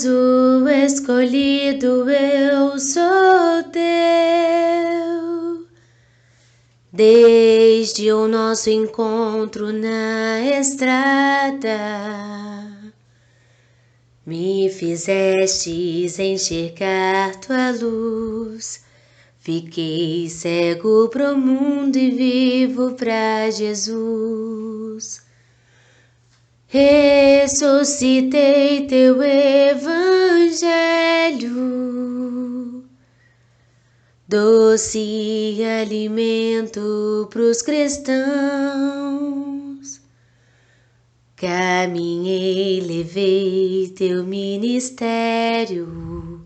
És o escolhido, eu sou teu. Desde o nosso encontro na estrada, me fizestes enxergar tua luz. Fiquei cego pro mundo e vivo pra Jesus. Ressuscitei teu evangelho, doce alimento pros cristãos. Caminhei, levei teu ministério,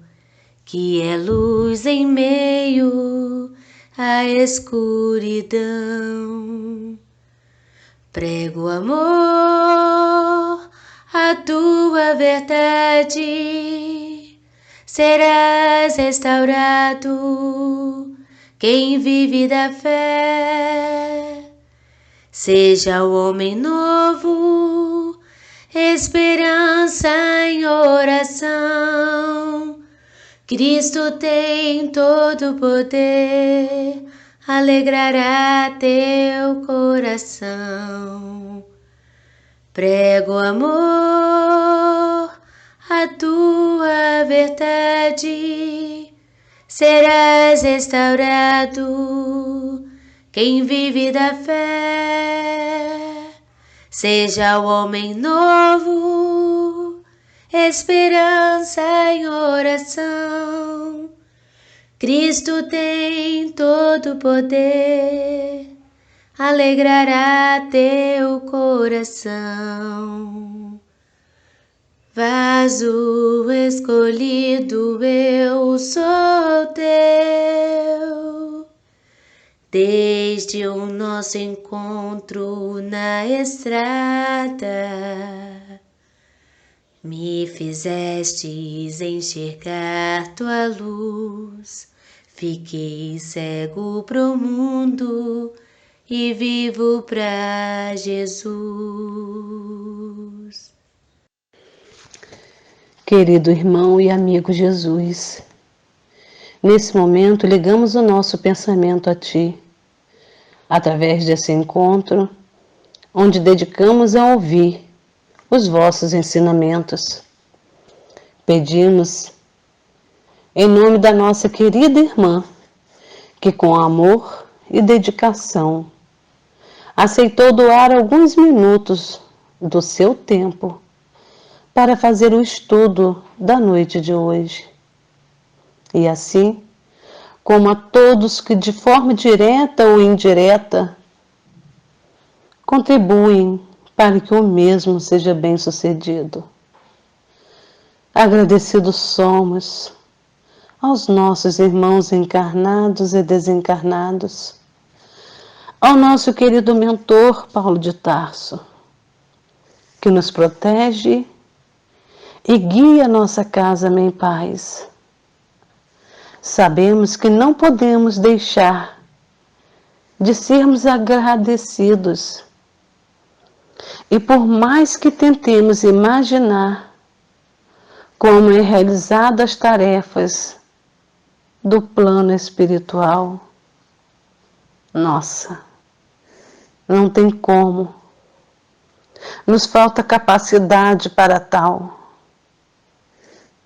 que é luz em meio à escuridão. Prego amor, a tua verdade, serás restaurado quem vive da fé. Seja o homem novo, esperança em oração. Cristo tem todo o poder, alegrará teu coração. Prego amor, a tua verdade, serás restaurado quem vive da fé. Seja o homem novo, esperança em oração. Cristo tem todo o poder, alegrará teu coração. Vaso escolhido, eu sou teu. Desde o nosso encontro na estrada, me fizestes enxergar tua luz. Fiquei cego pro mundo e vivo pra Jesus. Querido irmão e amigo Jesus, nesse momento ligamos o nosso pensamento a Ti, através desse encontro, onde dedicamos a ouvir os vossos ensinamentos. Pedimos, em nome da nossa querida irmã, que com amor e dedicação aceitou doar alguns minutos do seu tempo para fazer o estudo da noite de hoje. E assim, como a todos que de forma direta ou indireta contribuem para que o mesmo seja bem-sucedido. Agradecidos somos aos nossos irmãos encarnados e desencarnados, ao nosso querido mentor Paulo de Tarso, que nos protege e guia a nossa casa em paz. Sabemos que não podemos deixar de sermos agradecidos. E por mais que tentemos imaginar como é realizadas as tarefas do plano espiritual, nossa, não tem como. Nos falta capacidade para tal.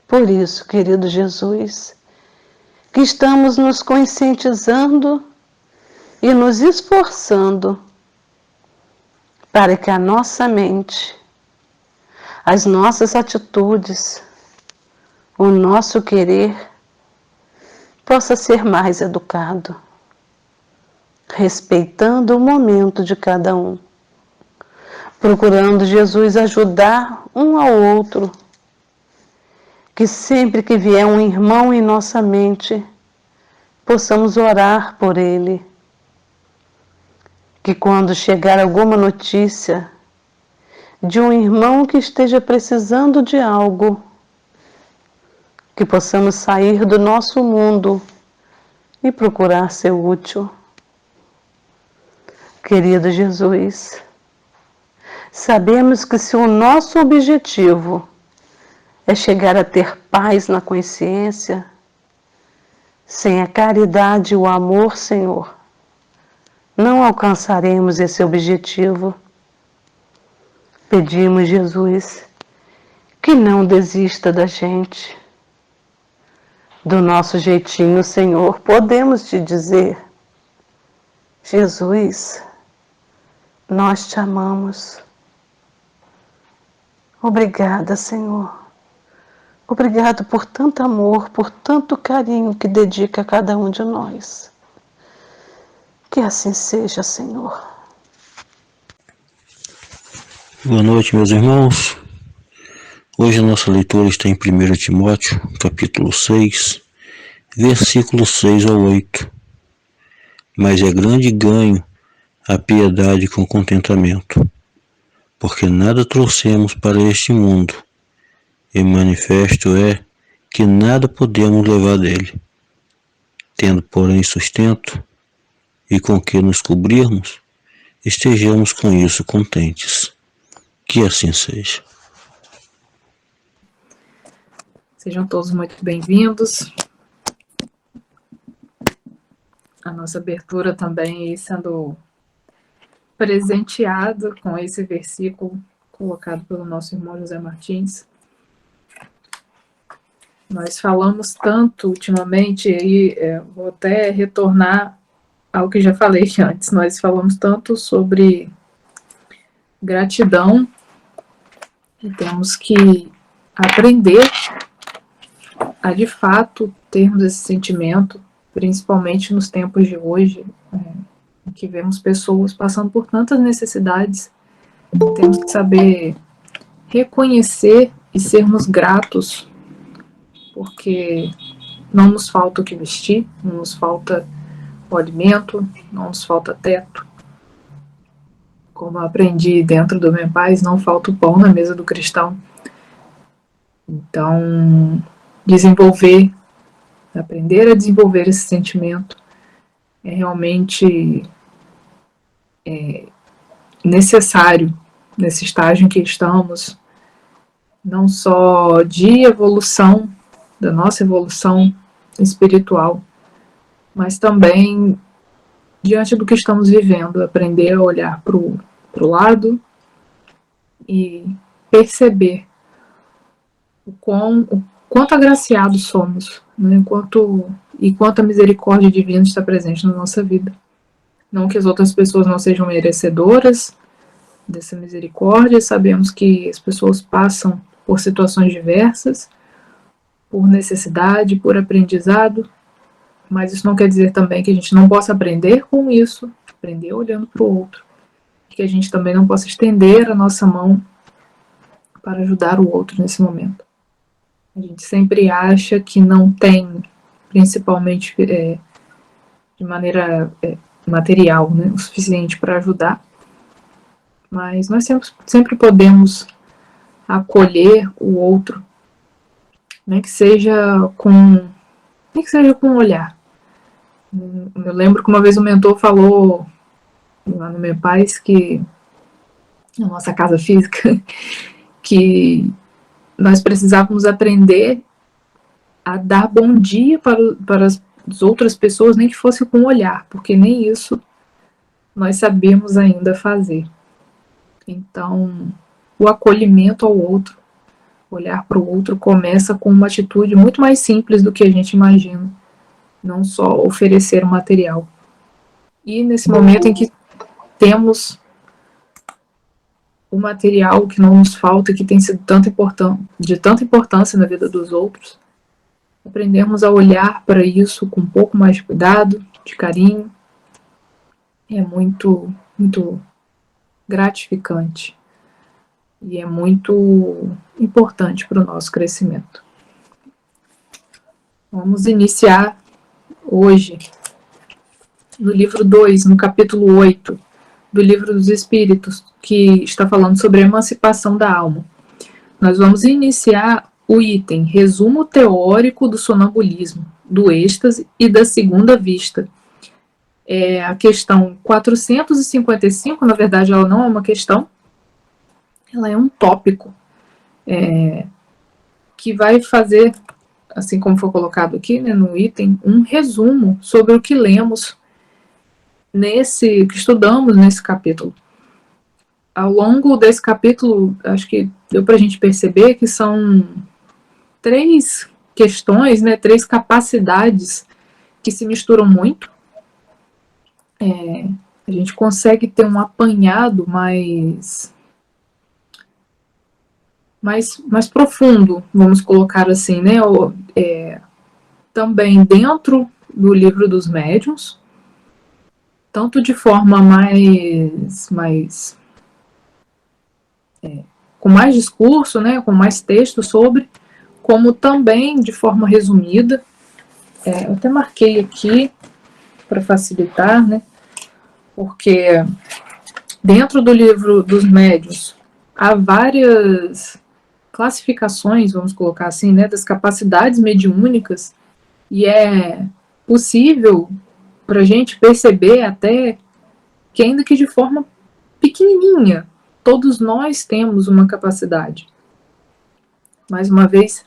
Por isso, querido Jesus, que estamos nos conscientizando e nos esforçando para que a nossa mente, as nossas atitudes, o nosso querer possa ser mais educado, respeitando o momento de cada um, procurando Jesus ajudar um ao outro, que sempre que vier um irmão em nossa mente, possamos orar por ele. Que quando chegar alguma notícia de um irmão que esteja precisando de algo, que possamos sair do nosso mundo e procurar ser útil. Querido Jesus, sabemos que se o nosso objetivo é chegar a ter paz na consciência. Sem a caridade e o amor, Senhor, não alcançaremos esse objetivo. Pedimos, Jesus, que não desista da gente. Do nosso jeitinho, Senhor, podemos te dizer: Jesus, nós te amamos. Obrigada, Senhor. Obrigado por tanto amor, por tanto carinho que dedica a cada um de nós. Que assim seja, Senhor. Boa noite, meus irmãos. Hoje a nossa leitura está em 1 Timóteo, capítulo 6, versículos 6 ao 8. Mas é grande ganho a piedade com contentamento, porque nada trouxemos para este mundo, e manifesto é que nada podemos levar dele. Tendo, porém, sustento, e com que nos cobrirmos, estejamos com isso contentes. Que assim seja. Sejam todos muito bem-vindos. A nossa abertura também sendo presenteado com esse versículo colocado pelo nosso irmão José Martins. Nós falamos tanto ultimamente, e vou até retornar ao que já falei antes, nós falamos tanto sobre gratidão e temos que aprender a, de fato, termos esse sentimento, principalmente nos tempos de hoje, em que vemos pessoas passando por tantas necessidades. Temos que saber reconhecer e sermos gratos, porque não nos falta o que vestir, não nos falta o alimento, não nos falta teto. Como eu aprendi dentro do meu pai, não falta o pão na mesa do cristão. Então, aprender a desenvolver esse sentimento é realmente necessário nesse estágio em que estamos, não só de evolução, da nossa evolução espiritual, mas também diante do que estamos vivendo, aprender a olhar para o lado e perceber o quanto agraciados somos, né? Quanto a misericórdia divina está presente na nossa vida. Não que as outras pessoas não sejam merecedoras dessa misericórdia, sabemos que as pessoas passam por situações diversas, por necessidade, por aprendizado, mas isso não quer dizer também que a gente não possa aprender com isso, aprender olhando para o outro, que a gente também não possa estender a nossa mão para ajudar o outro nesse momento. A gente sempre acha que não tem, principalmente de maneira material, né, o suficiente para ajudar, mas nós sempre podemos acolher o outro, nem que seja com um olhar. Eu lembro que uma vez o mentor falou lá no meu pai, que na nossa casa física, que nós precisávamos aprender a dar bom dia para as outras pessoas, nem que fosse com um olhar, porque nem isso nós sabemos ainda fazer. Então, o acolhimento ao outro, olhar para o outro, começa com uma atitude muito mais simples do que a gente imagina, não só oferecer o material. E nesse momento em que temos o material que não nos falta, que tem sido de tanta importância na vida dos outros, aprendermos a olhar para isso com um pouco mais de cuidado, de carinho, é muito, muito gratificante e é muito importante para o nosso crescimento. Vamos iniciar hoje no livro 2, no capítulo 8 do Livro dos Espíritos, que está falando sobre a emancipação da alma. Nós vamos iniciar o item resumo teórico do sonambulismo, do êxtase e da segunda vista. É a questão 455, na verdade ela não é uma questão, ela é um tópico que vai fazer, assim como foi colocado aqui, né, no item, um resumo sobre o que lemos que estudamos nesse capítulo. Ao longo desse capítulo, acho que deu para a gente perceber que são 3 questões, né, 3 capacidades que se misturam muito. A gente consegue ter um apanhado mais profundo, vamos colocar assim, né? Também dentro do livro dos médiuns, tanto de forma com mais discurso, né? Com mais texto sobre, como também de forma resumida. Eu até marquei aqui para facilitar, né? Porque dentro do livro dos médiuns há várias classificações, vamos colocar assim, né, das capacidades mediúnicas, e é possível para a gente perceber até que, ainda que de forma pequenininha, todos nós temos uma capacidade. Mais uma vez,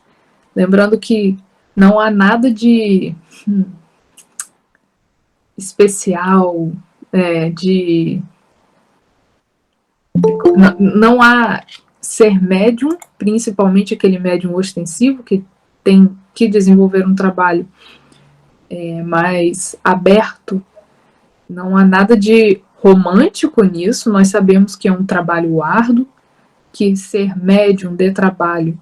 lembrando que não há nada de especial, não há ser médium, principalmente aquele médium ostensivo que tem que desenvolver um trabalho mais aberto. Não há nada de romântico nisso. Nós sabemos que é um trabalho árduo, que ser médium de trabalho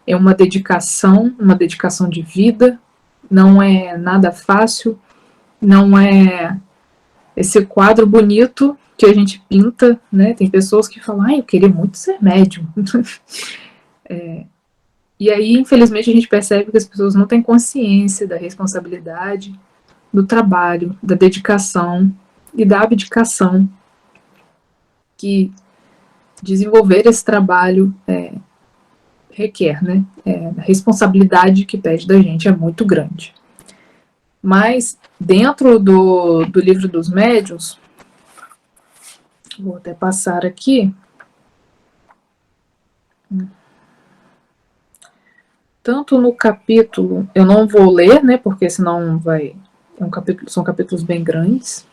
é uma dedicação de vida, não é nada fácil, não é esse quadro bonito que a gente pinta, né? Tem pessoas que falam, eu queria muito ser médium. E aí, infelizmente, a gente percebe que as pessoas não têm consciência da responsabilidade, do trabalho, da dedicação e da abdicação que desenvolver esse trabalho requer, né? A responsabilidade que pede da gente é muito grande. Mas, dentro do livro dos médiuns, vou até passar aqui. Tanto no capítulo, eu não vou ler, né, porque senão são capítulos bem grandes.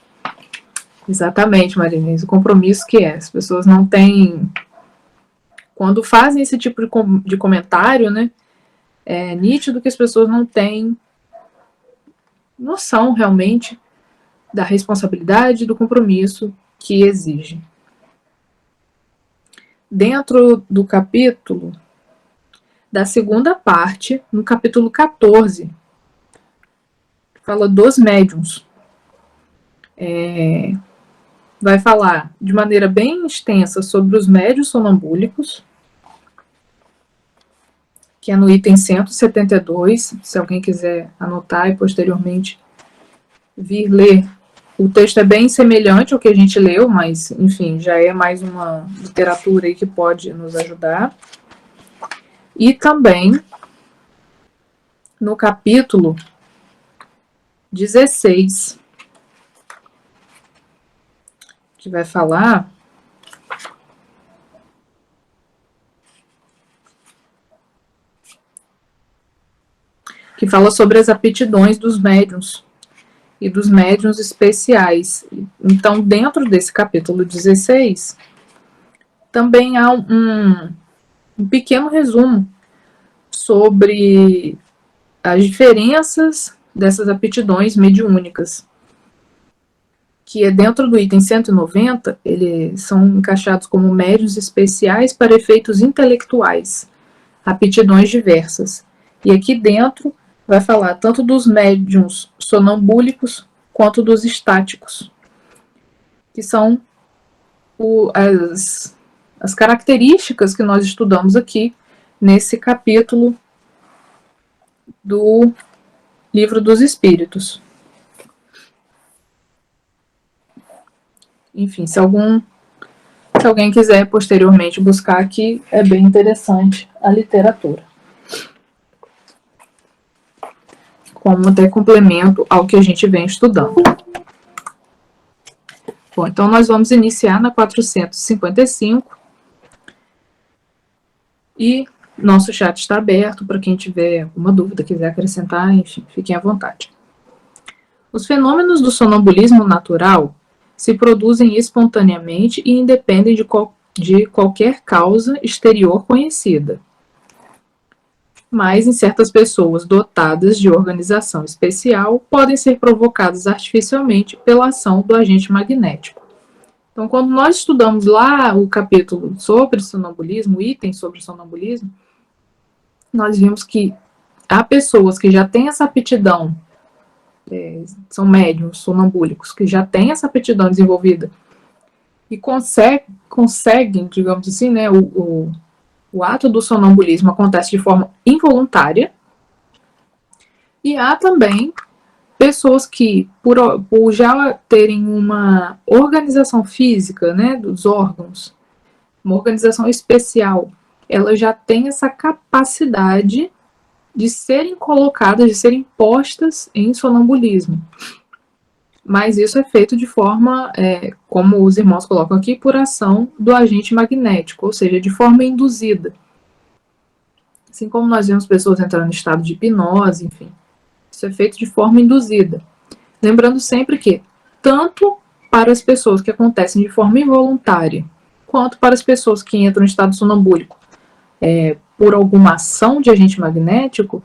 Exatamente, Marinês, o compromisso que é. As pessoas não têm... Quando fazem esse tipo de comentário, né, é nítido que as pessoas não têm noção realmente da responsabilidade e do compromisso que exige. Dentro do capítulo, da segunda parte, no capítulo 14, fala dos médiuns. Vai falar de maneira bem extensa sobre os médiuns sonambúlicos, que é no item 172, se alguém quiser anotar e posteriormente vir ler. O texto é bem semelhante ao que a gente leu, mas, enfim, já é mais uma literatura aí que pode nos ajudar. E também, no capítulo 16, que vai falar sobre as aptidões dos médiuns e dos médiuns especiais. Então, dentro desse capítulo 16, também há um pequeno resumo sobre as diferenças dessas aptidões mediúnicas, que é dentro do item 190, eles são encaixados como médiuns especiais para efeitos intelectuais, aptidões diversas. E aqui dentro vai falar tanto dos médiuns sonambúlicos quanto dos estáticos, que são as características que nós estudamos aqui nesse capítulo do Livro dos Espíritos. Enfim, se alguém quiser posteriormente buscar aqui, é bem interessante a literatura. Como até complemento ao que a gente vem estudando. Bom, então nós vamos iniciar na 455 e Nosso chat está aberto para quem tiver alguma dúvida, quiser acrescentar, enfim, fiquem à vontade. Os fenômenos do sonambulismo natural se produzem espontaneamente e independem de qualquer causa exterior conhecida. Mas em certas pessoas dotadas de organização especial, podem ser provocadas artificialmente pela ação do agente magnético. Então, quando nós estudamos lá o capítulo sobre sonambulismo, o item sobre sonambulismo, nós vimos que há pessoas que já têm essa aptidão, são médiuns sonambúlicos, que já têm essa aptidão desenvolvida e conseguem, digamos assim, né, o ato do sonambulismo acontece de forma involuntária. E há também pessoas que, por já terem uma organização física, né, dos órgãos, uma organização especial, ela já tem essa capacidade de serem colocadas, de serem postas em sonambulismo. Mas isso é feito de forma, como os irmãos colocam aqui, por ação do agente magnético, ou seja, de forma induzida. Assim como nós vemos pessoas entrando em estado de hipnose, enfim. Isso é feito de forma induzida. Lembrando sempre que, tanto para as pessoas que acontecem de forma involuntária, quanto para as pessoas que entram em estado sonambúlico por alguma ação de agente magnético,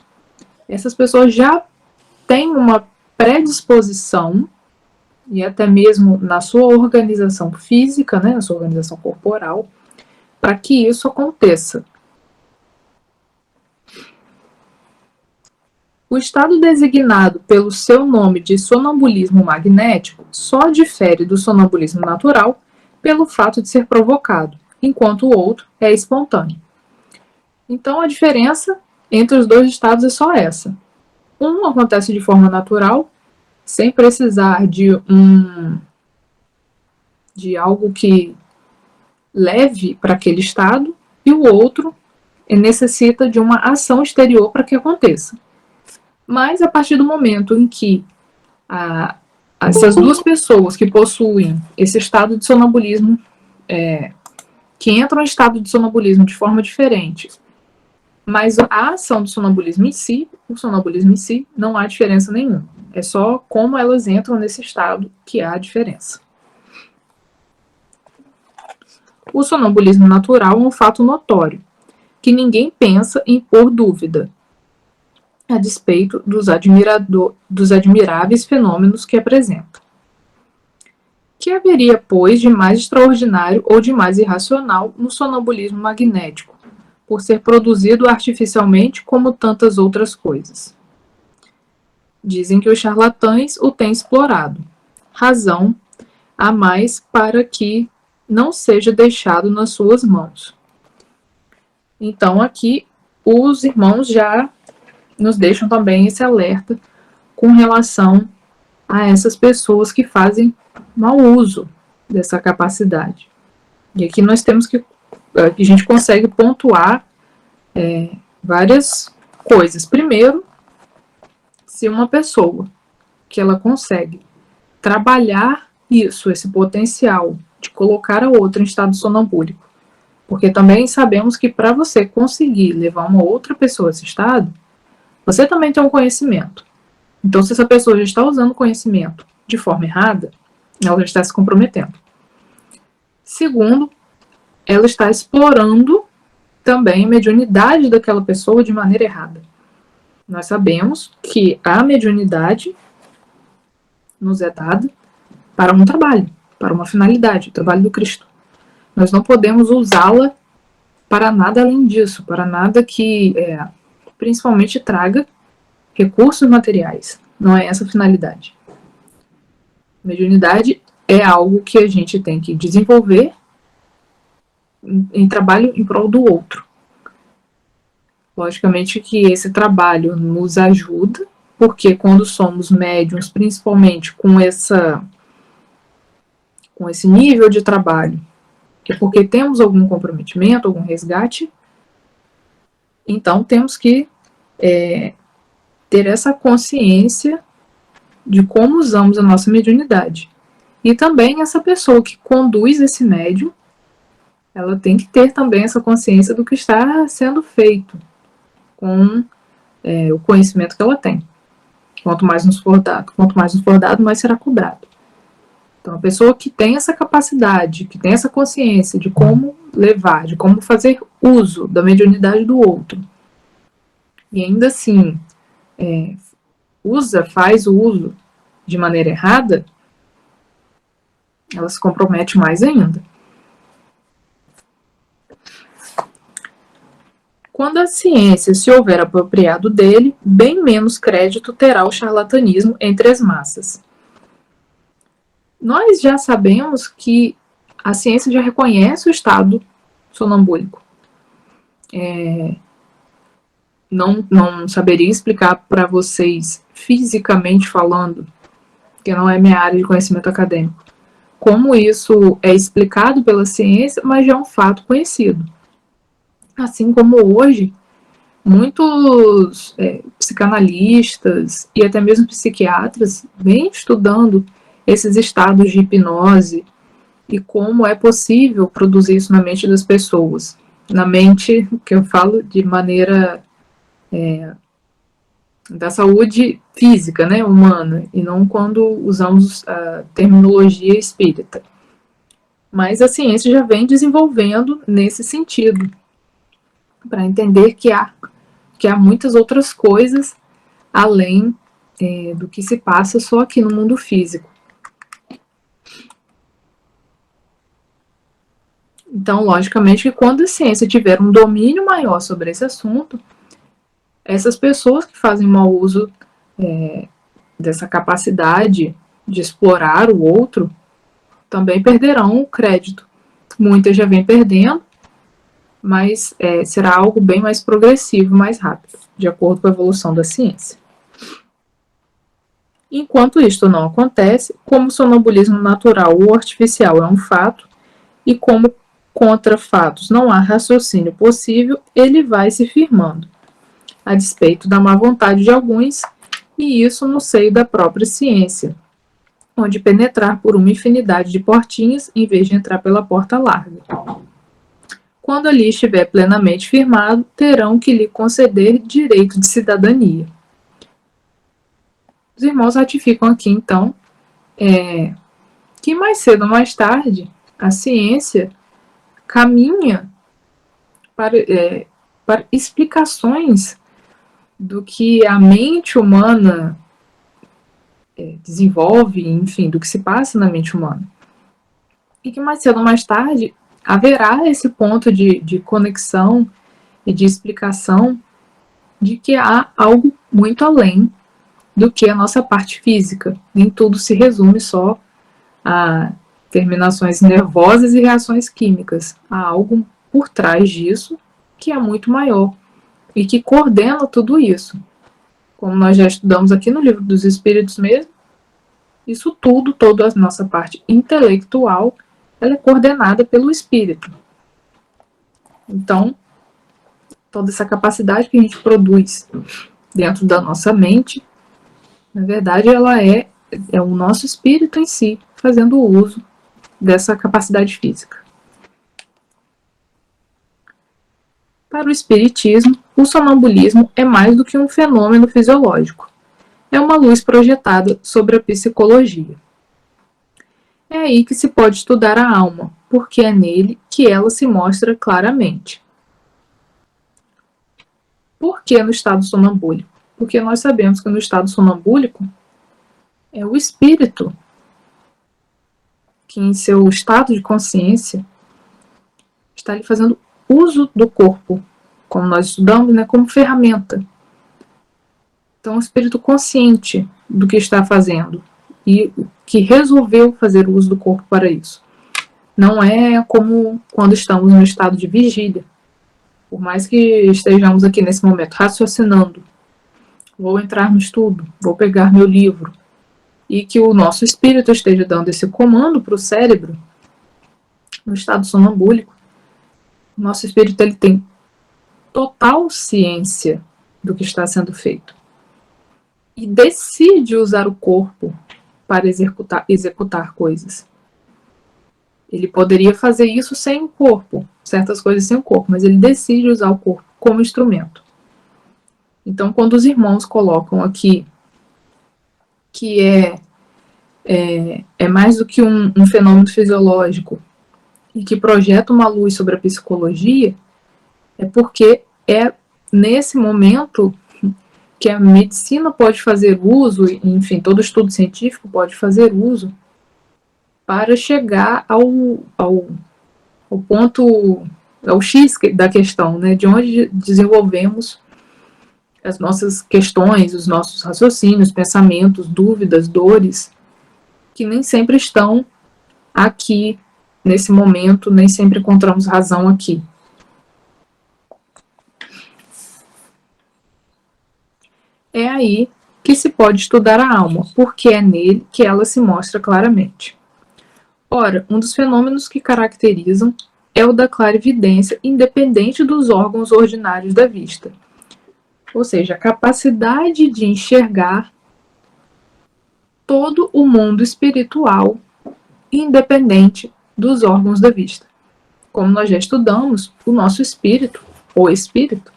essas pessoas já têm uma predisposição, e até mesmo na sua organização física, né, na sua organização corporal, para que isso aconteça. O estado designado pelo seu nome de sonambulismo magnético só difere do sonambulismo natural pelo fato de ser provocado, enquanto o outro é espontâneo. Então, a diferença entre os dois estados é só essa. Um acontece de forma natural, sem precisar de algo que leve para aquele estado, e o outro necessita de uma ação exterior para que aconteça. Mas a partir do momento em que essas duas pessoas que possuem esse estado de sonambulismo, que entram em estado de sonambulismo de forma diferente, mas a ação do sonambulismo em si, o sonambulismo em si, não há diferença nenhuma. É só como elas entram nesse estado que há diferença. O sonambulismo natural é um fato notório, que ninguém pensa em pôr dúvida, a despeito dos admiráveis fenômenos que apresenta. Que haveria, pois, de mais extraordinário ou de mais irracional no sonambulismo magnético, por ser produzido artificialmente como tantas outras coisas? Dizem que os charlatães o têm explorado. Razão há mais para que não seja deixado nas suas mãos. Então, aqui, os irmãos já nos deixam também esse alerta com relação a essas pessoas que fazem mau uso dessa capacidade. E aqui nós temos que a gente consegue pontuar várias coisas. Primeiro, se uma pessoa que ela consegue trabalhar isso, esse potencial de colocar a outra em estado sonambúlico, porque também sabemos que para você conseguir levar uma outra pessoa a esse estado, você também tem um conhecimento. Então, se essa pessoa já está usando o conhecimento de forma errada, ela já está se comprometendo. Segundo, ela está explorando também a mediunidade daquela pessoa de maneira errada. Nós sabemos que a mediunidade nos é dada para um trabalho, para uma finalidade, o trabalho do Cristo. Nós não podemos usá-la para nada além disso, para nada que principalmente traga recursos materiais. Não é essa a finalidade. Mediunidade é algo que a gente tem que desenvolver em trabalho em prol do outro. Logicamente que esse trabalho nos ajuda, porque quando somos médiuns, principalmente com esse nível de trabalho, é porque temos algum comprometimento, algum resgate, então temos que ter essa consciência de como usamos a nossa mediunidade. E também essa pessoa que conduz esse médium, ela tem que ter também essa consciência do que está sendo feito com o conhecimento que ela tem. Quanto mais nos for dado, mais será cobrado. Então, a pessoa que tem essa capacidade, que tem essa consciência de como levar, de como fazer uso da mediunidade do outro, e ainda assim faz o uso de maneira errada, ela se compromete mais ainda. Quando a ciência se houver apropriado dele, bem menos crédito terá o charlatanismo entre as massas. Nós já sabemos que a ciência já reconhece o estado sonambúlico. Não saberia explicar para vocês, fisicamente falando, que não é minha área de conhecimento acadêmico, como isso é explicado pela ciência, mas já é um fato conhecido. Assim como hoje, muitos psicanalistas e até mesmo psiquiatras vêm estudando esses estados de hipnose e como é possível produzir isso na mente das pessoas. Na mente, que eu falo de maneira da saúde física, né, humana, e não quando usamos a terminologia espírita. Mas a ciência já vem desenvolvendo nesse sentido, para entender que há muitas outras coisas além do que se passa só aqui no mundo físico. Então, logicamente, que quando a ciência tiver um domínio maior sobre esse assunto, essas pessoas que fazem mau uso dessa capacidade de explorar o outro também perderão o crédito. Muitas já vêm perdendo, mas será algo bem mais progressivo, mais rápido, de acordo com a evolução da ciência. Enquanto isto não acontece, como o sonambulismo natural ou artificial é um fato, e como contra fatos não há raciocínio possível, ele vai se firmando, a despeito da má vontade de alguns, e isso no seio da própria ciência, onde penetrar por uma infinidade de portinhas em vez de entrar pela porta larga. Quando ali estiver plenamente firmado, terão que lhe conceder direito de cidadania. Os irmãos ratificam aqui, então, que mais cedo ou mais tarde, a ciência caminha para explicações do que a mente humana desenvolve, enfim, do que se passa na mente humana. E que mais cedo ou mais tarde haverá esse ponto de conexão e de explicação de que há algo muito além do que a nossa parte física. Nem tudo se resume só a terminações nervosas e reações químicas. Há algo por trás disso que é muito maior e que coordena tudo isso. Como nós já estudamos aqui no Livro dos Espíritos mesmo, isso tudo, toda a nossa parte intelectual, ela é coordenada pelo espírito. Então, toda essa capacidade que a gente produz dentro da nossa mente, na verdade, ela é o nosso espírito em si, fazendo uso dessa capacidade física. Para o espiritismo, o sonambulismo é mais do que um fenômeno fisiológico. É uma luz projetada sobre a psicologia. É aí que se pode estudar a alma, porque é nele que ela se mostra claramente. Por que no estado sonambúlico? Porque nós sabemos que no estado sonambúlico é o espírito que, em seu estado de consciência, está ali fazendo uso do corpo, como nós estudamos, né, como ferramenta. Então, o espírito consciente do que está fazendo e que resolveu fazer uso do corpo para isso. Não é como quando estamos no estado de vigília. Por mais que estejamos aqui nesse momento raciocinando, vou entrar no estudo, vou pegar meu livro, e que o nosso espírito esteja dando esse comando para o cérebro, no estado sonambúlico, o nosso espírito ele tem total ciência do que está sendo feito. E decide usar o corpo para executar coisas. Ele poderia fazer isso sem o corpo, certas coisas sem o corpo, mas ele decide usar o corpo como instrumento. Então, quando os irmãos colocam aqui que é mais do que um fenômeno fisiológico e que projeta uma luz sobre a psicologia, é porque é nesse momento que a medicina pode fazer uso, enfim, todo estudo científico pode fazer uso para chegar ao ponto, ao X da questão, né, de onde desenvolvemos as nossas questões, os nossos raciocínios, pensamentos, dúvidas, dores, que nem sempre estão aqui, nesse momento, nem sempre encontramos razão aqui. É aí que se pode estudar a alma, porque é nele que ela se mostra claramente. Ora, um dos fenômenos que caracterizam é o da clarividência, independente dos órgãos ordinários da vista. Ou seja, a capacidade de enxergar todo o mundo espiritual, independente dos órgãos da vista. Como nós já estudamos, o nosso espírito, ou espírito,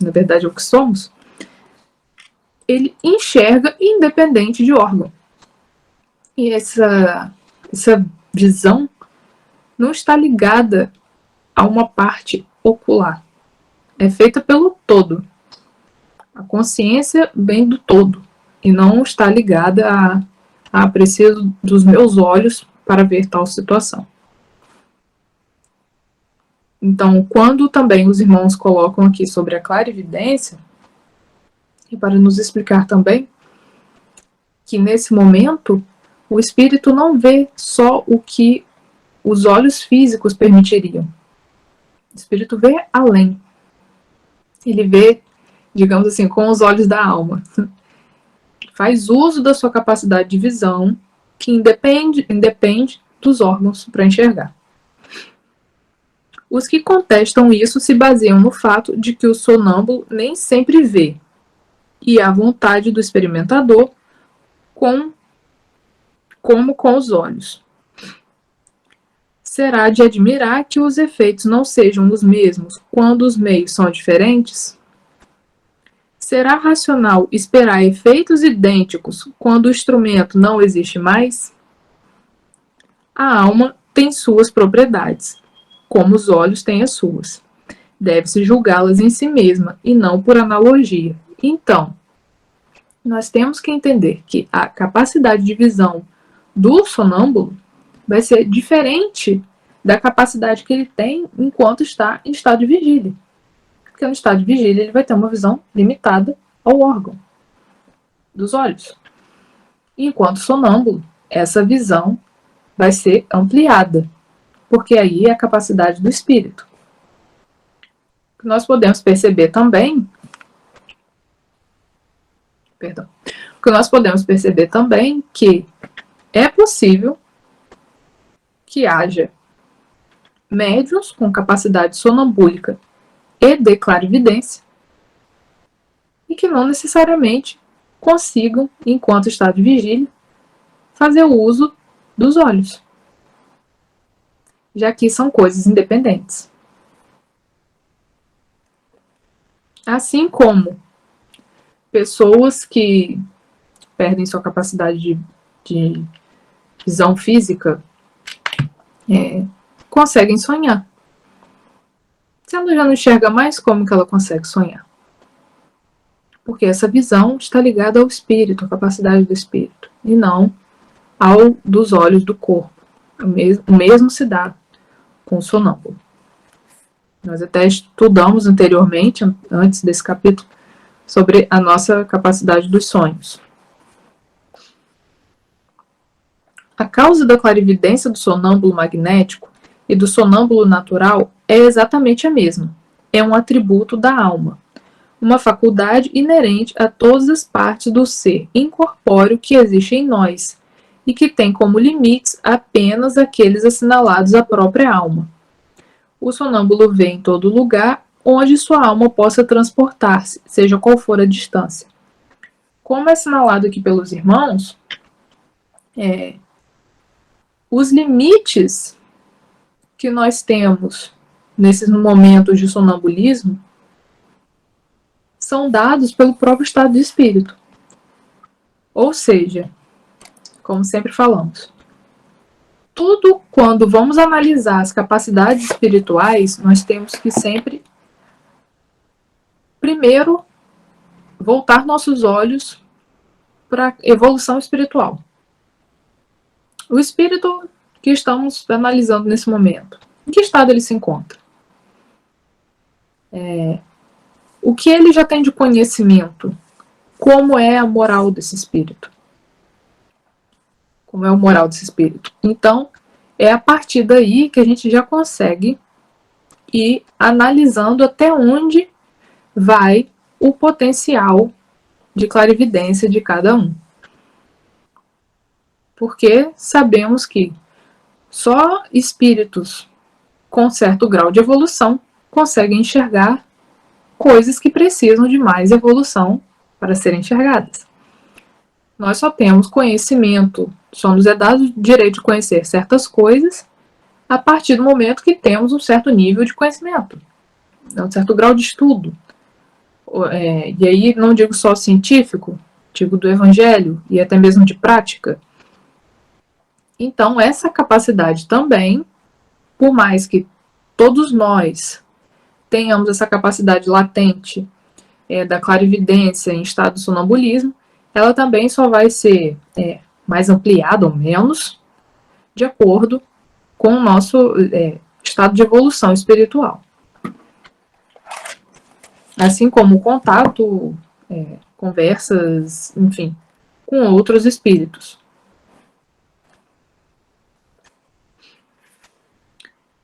na verdade é o que somos, ele enxerga independente de órgão. E essa visão não está ligada a uma parte ocular. É feita pelo todo. A consciência vem do todo e não está ligada a preciso dos meus olhos para ver tal situação. Então, quando também os irmãos colocam aqui sobre a clarividência, e para nos explicar também que nesse momento o espírito não vê só o que os olhos físicos permitiriam. O espírito vê além. Ele vê, digamos assim, com os olhos da alma. Faz uso da sua capacidade de visão, que independe dos órgãos para enxergar. Os que contestam isso se baseiam no fato de que o sonâmbulo nem sempre vê, e a vontade do experimentador como com os olhos. Será de admirar que os efeitos não sejam os mesmos quando os meios são diferentes? Será racional esperar efeitos idênticos quando o instrumento não existe mais? A alma tem suas propriedades, como os olhos têm as suas. Deve-se julgá-las em si mesma e não por analogia. Então, nós temos que entender que a capacidade de visão do sonâmbulo vai ser diferente da capacidade que ele tem enquanto está em estado de vigília. Porque no estado de vigília ele vai ter uma visão limitada ao órgão dos olhos. Enquanto sonâmbulo, essa visão vai ser ampliada, porque aí é a capacidade do espírito. Nós podemos perceber também, que é possível que haja médiuns com capacidade sonambúlica e de clarividência e que não necessariamente consigam, enquanto estado de vigília, fazer o uso dos olhos, já que são coisas independentes. Assim como pessoas que perdem sua capacidade de visão física conseguem sonhar. Se ela já não enxerga mais, como que ela consegue sonhar? Porque essa visão está ligada ao espírito, à capacidade do espírito, e não ao dos olhos do corpo. O mesmo se dá com o sonâmbulo. Nós até estudamos anteriormente, antes desse capítulo, sobre a nossa capacidade dos sonhos. A causa da clarividência do sonâmbulo magnético e do sonâmbulo natural é exatamente a mesma. É um atributo da alma, uma faculdade inerente a todas as partes do ser incorpóreo que existe em nós e que tem como limites apenas aqueles assinalados à própria alma. O sonâmbulo vê em todo lugar onde sua alma possa transportar-se, seja qual for a distância. Como é assinalado aqui pelos irmãos, os limites que nós temos nesses momentos de sonambulismo são dados pelo próprio estado de espírito. Ou seja, como sempre falamos, tudo quando vamos analisar as capacidades espirituais, nós temos que sempre, primeiro, voltar nossos olhos para a evolução espiritual. O espírito que estamos analisando nesse momento, em que estado ele se encontra? O que ele já tem de conhecimento? Como é a moral desse espírito? Como é a moral desse espírito? Então, é a partir daí que a gente já consegue ir analisando até onde vai o potencial de clarividência de cada um. Porque sabemos que só espíritos com certo grau de evolução conseguem enxergar coisas que precisam de mais evolução para serem enxergadas. Nós só temos conhecimento, só nos é dado o direito de conhecer certas coisas a partir do momento que temos um certo nível de conhecimento, um certo grau de estudo. E aí não digo só científico, digo do evangelho e até mesmo de prática. Então essa capacidade também, por mais que todos nós tenhamos essa capacidade latente da clarividência em estado de sonambulismo, ela também só vai ser mais ampliada ou menos de acordo com o nosso estado de evolução espiritual. Assim como o contato, conversas, enfim, com outros espíritos.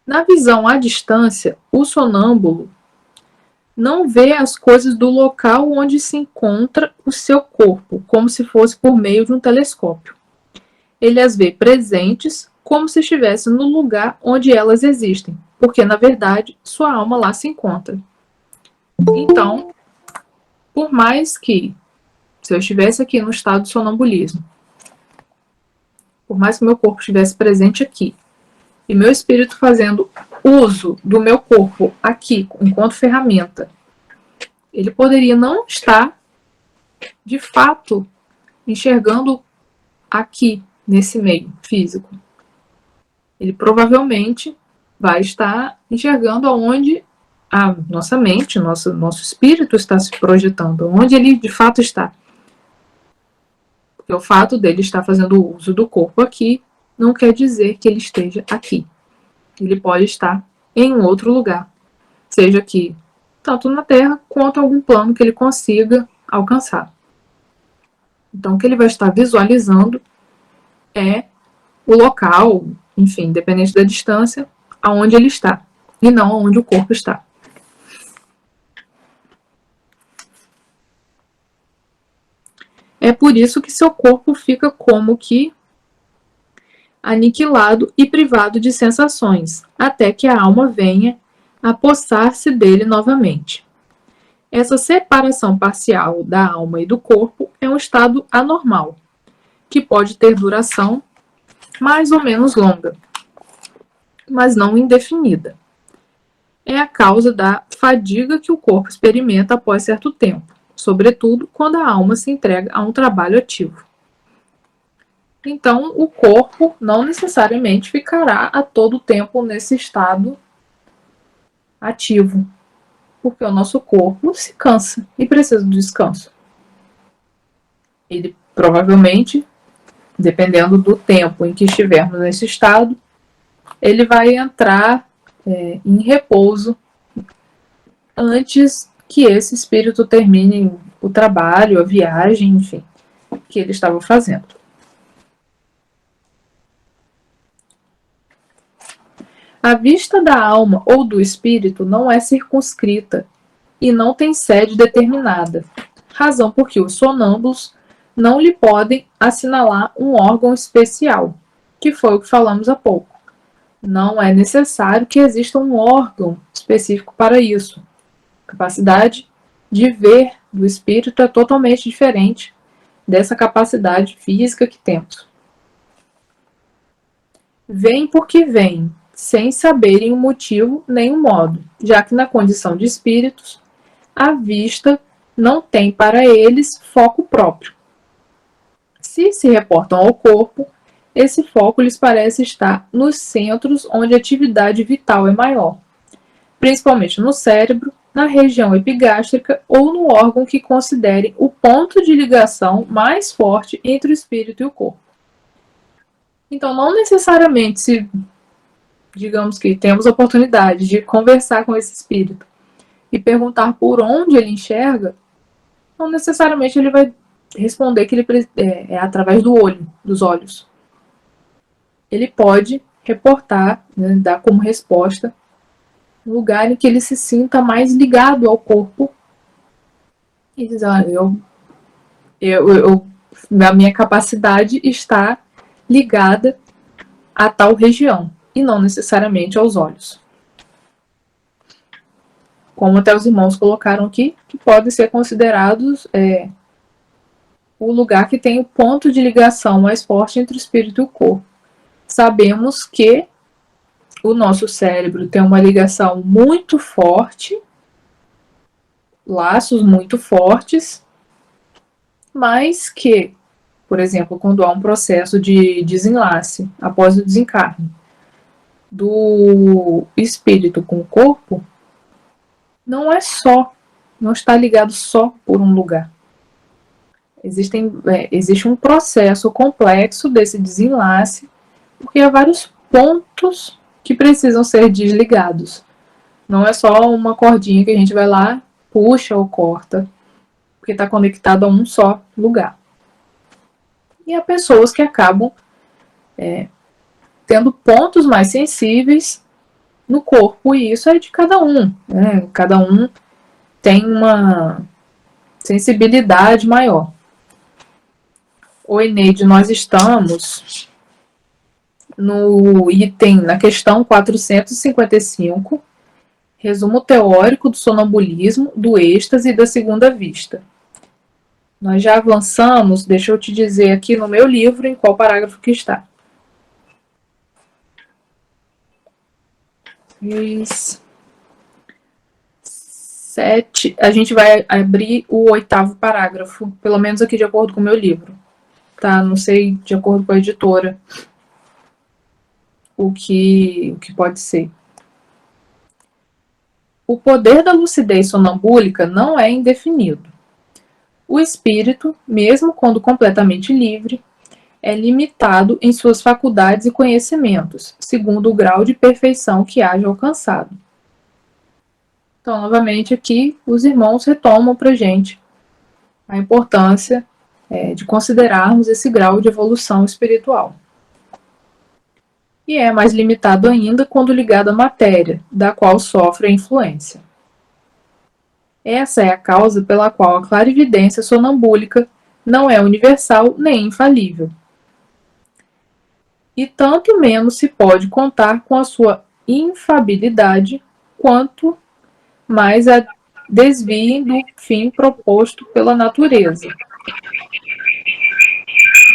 Na visão à distância, o sonâmbulo não vê as coisas do local onde se encontra o seu corpo, como se fosse por meio de um telescópio. Ele as vê presentes, como se estivesse no lugar onde elas existem, porque, na verdade, sua alma lá se encontra. Então, por mais que, se eu estivesse aqui no estado de sonambulismo, por mais que meu corpo estivesse presente aqui, e meu espírito fazendo uso do meu corpo aqui, enquanto ferramenta, ele poderia não estar, de fato, enxergando aqui, nesse meio físico. Ele provavelmente vai estar enxergando aonde a nossa mente, nosso espírito está se projetando, onde ele de fato está. Porque o fato dele estar fazendo uso do corpo aqui não quer dizer que ele esteja aqui. Ele pode estar em um outro lugar, seja aqui, tanto na Terra, quanto algum plano que ele consiga alcançar. Então, o que ele vai estar visualizando é o local, enfim, independente da distância, aonde ele está, e não aonde o corpo está. É por isso que seu corpo fica como que aniquilado e privado de sensações, até que a alma venha apossar-se dele novamente. Essa separação parcial da alma e do corpo é um estado anormal, que pode ter duração mais ou menos longa, mas não indefinida. É a causa da fadiga que o corpo experimenta após certo tempo, sobretudo quando a alma se entrega a um trabalho ativo. Então, o corpo não necessariamente ficará a todo tempo nesse estado ativo, porque o nosso corpo se cansa e precisa do descanso. Ele provavelmente, dependendo do tempo em que estivermos nesse estado, ele vai entrar em repouso antes que esse espírito termine o trabalho, a viagem, enfim, que ele estava fazendo. A vista da alma ou do espírito não é circunscrita e não tem sede determinada, razão por que os sonâmbulos não lhe podem assinalar um órgão especial, que foi o que falamos há pouco. Não é necessário que exista um órgão específico para isso. A capacidade de ver do espírito é totalmente diferente dessa capacidade física que temos. Vêm porque vêm, sem saberem o motivo nem o modo, já que na condição de espíritos, a vista não tem para eles foco próprio. Se reportam ao corpo, esse foco lhes parece estar nos centros onde a atividade vital é maior, principalmente no cérebro, na região epigástrica ou no órgão que considerem o ponto de ligação mais forte entre o espírito e o corpo. Então, não necessariamente, se digamos que temos a oportunidade de conversar com esse espírito e perguntar por onde ele enxerga, não necessariamente ele vai responder que ele é através do olho, dos olhos. Ele pode reportar, né, dar como resposta um lugar em que ele se sinta mais ligado ao corpo e diz, a minha capacidade está ligada a tal região e não necessariamente aos olhos. Como até os irmãos colocaram aqui, que podem ser considerados o lugar que tem o ponto de ligação mais forte entre o espírito e o corpo. Sabemos que o nosso cérebro tem uma ligação muito forte, laços muito fortes, mas que, por exemplo, quando há um processo de desenlace após o desencarne do espírito com o corpo, não está ligado só por um lugar. Existe um processo complexo desse desenlace, porque há vários pontos que precisam ser desligados. Não é só uma cordinha que a gente vai lá, puxa ou corta, porque está conectado a um só lugar. E há pessoas que acabam tendo pontos mais sensíveis no corpo, e isso é de cada um, né? Cada um tem uma sensibilidade maior. Oi, Neide, nós estamos no item, na questão 455, resumo teórico do sonambulismo, do êxtase e da segunda vista. Nós já avançamos, deixa eu te dizer aqui no meu livro em qual parágrafo que está. A gente vai abrir o 8º parágrafo, pelo menos aqui de acordo com o meu livro, tá? Não sei de acordo com a editora o que pode ser. O poder da lucidez sonambúlica não é indefinido. O espírito, mesmo quando completamente livre, é limitado em suas faculdades e conhecimentos, segundo o grau de perfeição que haja alcançado. Então, novamente, aqui os irmãos retomam para a gente a importância de considerarmos esse grau de evolução espiritual. E é mais limitado ainda quando ligado à matéria, da qual sofre a influência. Essa é a causa pela qual a clarividência sonambúlica não é universal nem infalível. E tanto menos se pode contar com a sua infabilidade, quanto mais a desviem do fim proposto pela natureza.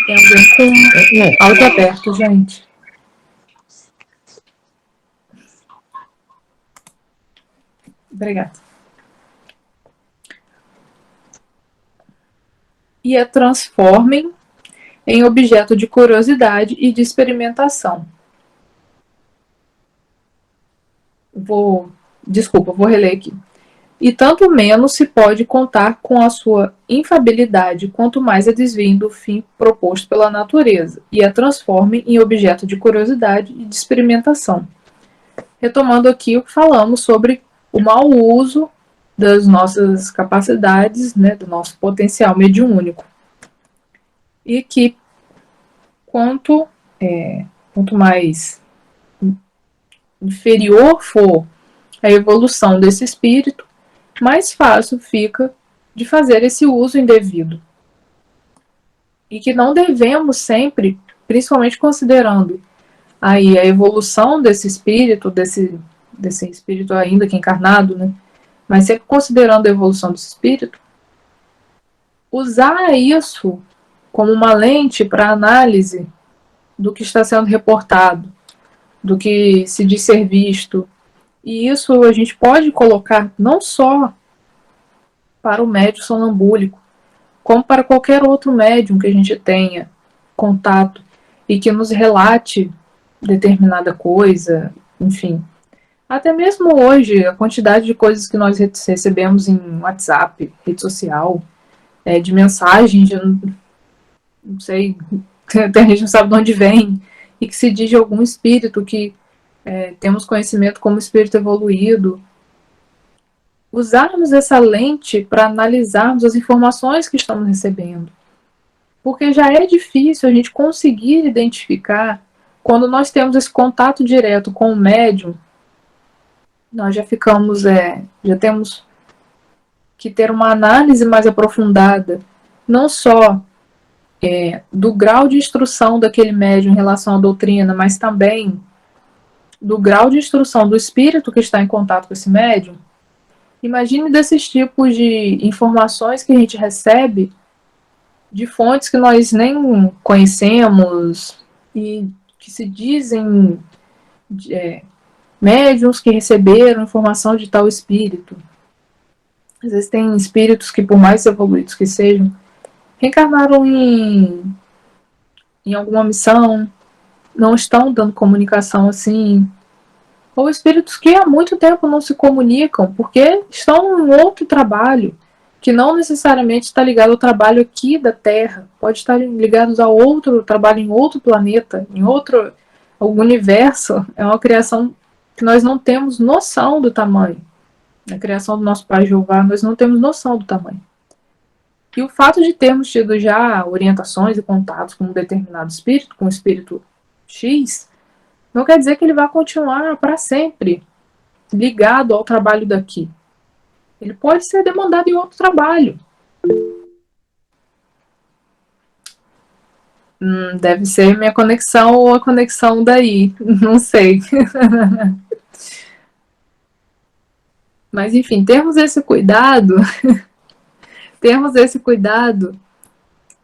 Tem alguém com áudio aberto, gente. Obrigada. E a transformem em objeto de curiosidade e de experimentação. Vou reler aqui. E tanto menos se pode contar com a sua infabilidade, quanto mais a desviem do fim proposto pela natureza, e a transformem em objeto de curiosidade e de experimentação. Retomando aqui o que falamos sobre o mau uso das nossas capacidades, né, do nosso potencial mediúnico. E que quanto mais inferior for a evolução desse espírito, mais fácil fica de fazer esse uso indevido. E que não devemos sempre, principalmente considerando aí a evolução desse espírito, desse espírito ainda que encarnado, né? Mas sempre considerando a evolução desse espírito, usar isso como uma lente para análise do que está sendo reportado, do que se diz ser visto. E isso a gente pode colocar não só para o médium sonambúlico, como para qualquer outro médium que a gente tenha contato e que nos relate determinada coisa, enfim. Até mesmo hoje, a quantidade de coisas que nós recebemos em WhatsApp, rede social, de mensagem, de não sei, a gente não sabe de onde vem, e que se diz de algum espírito que temos conhecimento como espírito evoluído. Usarmos essa lente para analisarmos as informações que estamos recebendo. Porque já é difícil a gente conseguir identificar, quando nós temos esse contato direto com o médium, nós já ficamos, já temos que ter uma análise mais aprofundada, não só do grau de instrução daquele médium em relação à doutrina, mas também do grau de instrução do espírito que está em contato com esse médium. Imagine desses tipos de informações que a gente recebe de fontes que nós nem conhecemos e que se dizem médiums que receberam informação de tal espírito. Às vezes tem espíritos que, por mais evoluídos que sejam, reencarnaram em alguma missão, não estão dando comunicação assim, ou espíritos que há muito tempo não se comunicam, porque estão em outro trabalho, que não necessariamente está ligado ao trabalho aqui da Terra, pode estar ligados a outro trabalho em outro planeta, em outro universo. É uma criação que nós não temos noção do tamanho. Na criação do nosso Pai Jeová, nós não temos noção do tamanho. E o fato de termos tido já orientações e contatos com um determinado espírito, com o espírito X, não quer dizer que ele vai continuar para sempre ligado ao trabalho daqui. Ele pode ser demandado em outro trabalho. Deve ser minha conexão ou a conexão daí. Não sei. Mas, enfim, temos esse cuidado